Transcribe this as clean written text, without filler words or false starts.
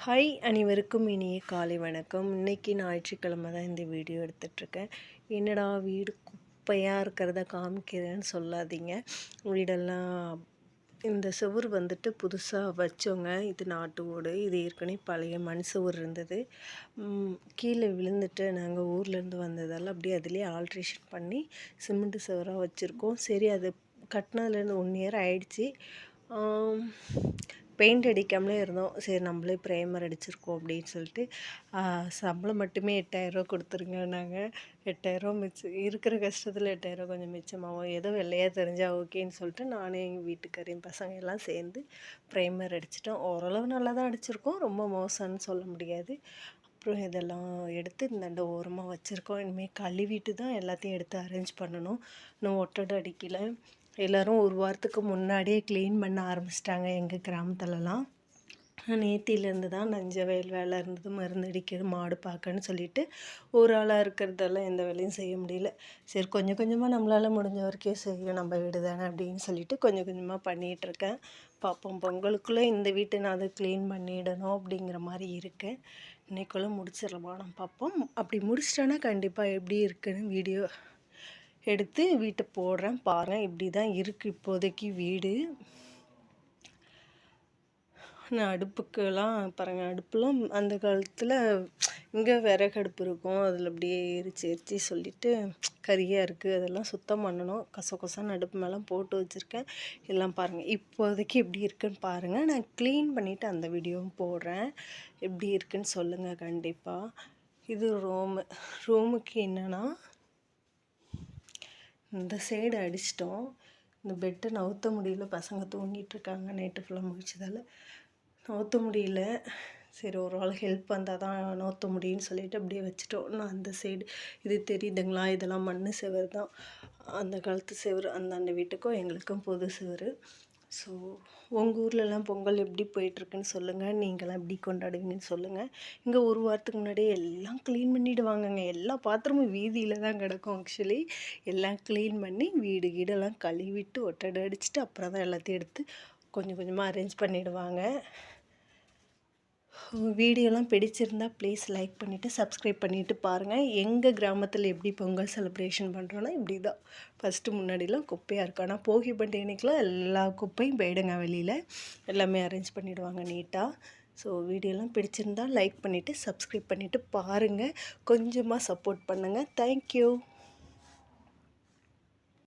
Hi அனைவருக்கும் இனிய காலை வணக்கம். இன்றைக்கி ஞாயிற்றுக்கிழமை தான் இந்த வீடியோ எடுத்துகிட்ருக்கேன். என்னடா வீடு குப்பையாக இருக்கிறத காமிக்கிறேன்னு சொல்லாதீங்க. வீடெல்லாம் இந்த சுவர் வந்துட்டு புதுசாக வச்சோங்க. இது நாட்டு ஓடு. இது ஏற்கனவே பழைய மண் சுவர் இருந்தது. கீழே விழுந்துட்டு நாங்கள் ஊர்லேருந்து வந்ததால் அப்படியே அதிலே ஆல்ட்ரேஷன் பண்ணி சிமெண்ட் சுவராக வச்சுருக்கோம். சரி, அது கட்டினதுலேருந்து 1 இயர் ஆயிடுச்சு. பெயிண்ட் அடிக்காமலே இருந்தோம். சரி, நம்மளே ப்ரைமர் அடிச்சிருக்கோம் அப்படின்னு சொல்லிட்டு சம்பளம் மட்டுமே 8000 கொடுத்துருங்கன்னாங்க. 8000 மிச்சம் இருக்கிற கஷ்டத்தில் 8000 கொஞ்சம் மிச்சமாகும். ஏதோ வெள்ளையாக தெரிஞ்சால் ஓகேன்னு சொல்லிட்டு நானே எங்கள் வீட்டுக்காரையும் பசங்க எல்லாம் சேர்ந்து ப்ரைமர் அடிச்சிட்டோம். ஓரளவு நல்லா தான் அடிச்சிருக்கோம். ரொம்ப மோசம்னு சொல்ல முடியாது. அப்புறம் இதெல்லாம் எடுத்து இந்தாண்ட ஓரமாக வச்சுருக்கோம். இனிமேல் கழுவிட்டு தான் எல்லாத்தையும் எடுத்து அரேஞ்ச் பண்ணணும். இன்னும் ஒட்டடை அடிக்கலை. எல்லோரும் ஒரு வாரத்துக்கு முன்னாடியே க்ளீன் பண்ண ஆரம்பிச்சிட்டாங்க எங்கள் கிராமத்துலலாம். நேத்திலேருந்து தான் நஞ்ச வயல் வேலை இருந்தது, மருந்து அடிக்கிறது, மாடு பார்க்கன்னு சொல்லிட்டு ஒரு ஆளாக இருக்கிறதெல்லாம் எந்த வேலையும் செய்ய முடியல. சரி, கொஞ்சம் கொஞ்சமாக நம்மளால் முடிஞ்ச வரைக்கும் செய்யும், நம்ம வீடு தானே அப்படின்னு சொல்லிட்டு கொஞ்சம் கொஞ்சமாக பண்ணிகிட்ருக்கேன். பார்ப்போம், பொங்கலுக்குள்ளே இந்த வீட்டை நான் அதை க்ளீன் பண்ணிடணும் அப்படிங்கிற மாதிரி இருக்கேன். இன்றைக்குள்ளே முடிச்சிடலாம் பார்ப்போம். அப்படி முடிச்சிட்டோன்னா கண்டிப்பாக எப்படி இருக்குன்னு வீடியோ எடுத்து வீட்டை போடுறேன் பாருங்கள். இப்படி தான் இருக்குது இப்போதைக்கு வீடு. நான் அடுப்புக்கெல்லாம் பாருங்கள், அடுப்புலாம் அந்த காலத்தில் இங்கே விறகு அடுப்பு இருக்கும், அதில் அப்படியே எரிச்சு சொல்லிவிட்டு கரியாக இருக்குது, அதெல்லாம் சுத்தம் பண்ணணும். கொசன்னு அடுப்பு மேலே போட்டு வச்சுருக்கேன். எல்லாம் பாருங்கள் இப்போதைக்கு எப்படி இருக்குன்னு பாருங்கள். நான் க்ளீன் பண்ணிவிட்டு அந்த வீடியோவும் போடுறேன். எப்படி இருக்குன்னு சொல்லுங்கள் கண்டிப்பாக. இது ரூமுக்கு என்னென்னா, இந்த சைடு அடிச்சிட்டோம். இந்த பெட்டை நவுத்த முடியல, பசங்க தூங்கிட்டுருக்காங்க. நைட்டு ஃபுல்லாக முடிச்சதால் நவுத்த முடியல. சரி, ஒரு ஆள் ஹெல்ப் வந்தால் தான் நவுத்த முடியும்னு சொல்லிவிட்டு அப்படியே வச்சுட்டோம். நான் அந்த சைடு இது தெரியுதுங்களா, இதெல்லாம் மண் செவர் தான். அந்த காலத்து செவர். அந்த வீட்டுக்கும் எங்களுக்கும் புது செவர். ஸோ உங்கள் ஊர்லலாம் பொங்கல் எப்படி போயிட்டுருக்குன்னு சொல்லுங்கள். நீங்களாம் எப்படி கொண்டாடுவீங்கன்னு சொல்லுங்கள். இங்கே ஒரு வாரத்துக்கு முன்னாடியே எல்லாம் க்ளீன் பண்ணிவிடுவாங்கங்க. எல்லா பாத்திரமும் வீதியில் தான் கிடக்கும். ஆக்சுவலி எல்லாம் க்ளீன் பண்ணி வீடு கீடெல்லாம் கழுவிட்டு ஒட்டடை அடிச்சுட்டு அப்புறம் தான் எல்லாத்தையும் எடுத்து கொஞ்சம் கொஞ்சமாக அரேஞ்ச் பண்ணிவிடுவாங்க. வீடியோலாம் பிடிச்சிருந்தால் ப்ளீஸ் லைக் பண்ணிவிட்டு சப்ஸ்கிரைப் பண்ணிவிட்டு பாருங்கள். எங்கள் கிராமத்தில் எப்படி பொங்கல் செலிப்ரேஷன் பண்ணுறோன்னா இப்படி தான். ஃபஸ்ட்டு முன்னாடிலாம் குப்பையாக இருக்கும், ஆனால் போகி பண்டிகைக்கெலாம் எல்லா குப்பையும் போயிடுங்க வெளியில். எல்லாமே அரேஞ்ச் பண்ணிவிடுவாங்க நீட்டாக. ஸோ வீடியோலாம் பிடிச்சிருந்தால் லைக் பண்ணிவிட்டு சப்ஸ்கிரைப் பண்ணிவிட்டு பாருங்கள். கொஞ்சமாக சப்போர்ட் பண்ணுங்கள். தேங்க்யூ.